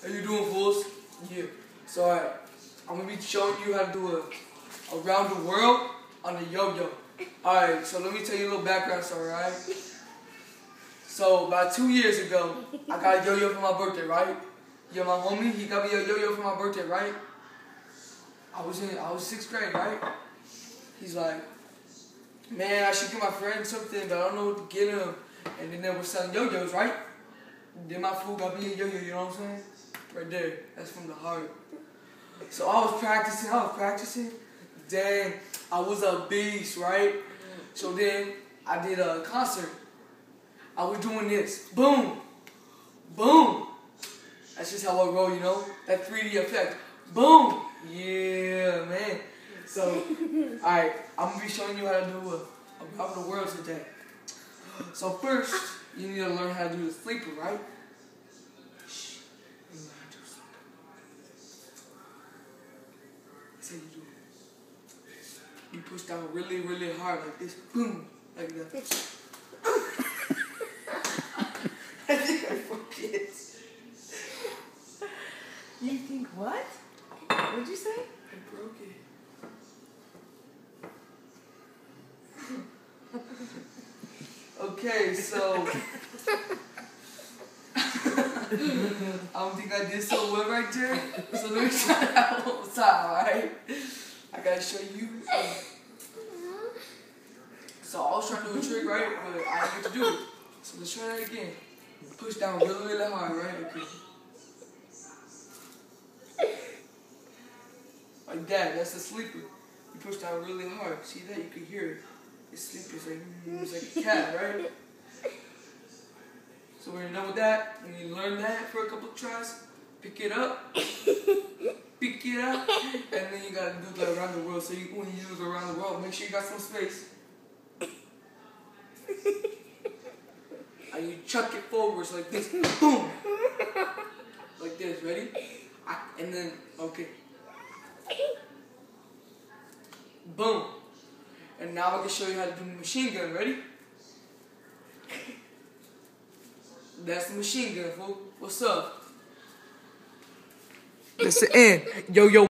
How you doing, fools? Yeah. So, I'm gonna be showing you how to do a around the world on the yo-yo. Alright, so let me tell you a little background story, right? So, about 2 years ago, I got a yo-yo for my birthday, right? Yeah, my homie, he got me a yo-yo for my birthday, right? I was 6th grade, right? He's like, man, I should get my friend something, but I don't know what to get him. And then they were selling yo-yos, right? Then my fool got me a yo-yo, you know what I'm saying? Right there. That's from the heart. So I was practicing. Dang, I was a beast, right? So then I did a concert. I was doing this. Boom. Boom. That's just how I roll, you know? That 3D effect. Boom. Yeah, man. So, alright, I'm going to be showing you how to do around the world today. So first, you need to learn how to do the sleeper, right? Shh. You learn how to do sleeper. That's how you do it. You push down really, really hard like this. Boom. Like that. I think I forget. You think what? What'd you say? I broke it. Okay, so I don't think I did so well right there. So let me try that one more time, alright? I gotta show you. So I was trying to do a trick, right? But I didn't get to do it. So let's try that again. Push down really, really hard, right? Okay. Like that, that's the sleeper. You push down really hard. See that? You can hear it. It's sleeping. It's like a cat, right? So when you're done with that, when you learn that for a couple of tries, pick it up, and then you gotta do the around the world. So when you do the around the world, make sure you got some space. And you chuck it forwards like this, boom, like this. Ready? And then okay, boom. And now I can show you how to do machine gun. Ready? That's the machine gun, fool. What's up? That's the end. Yo, yo.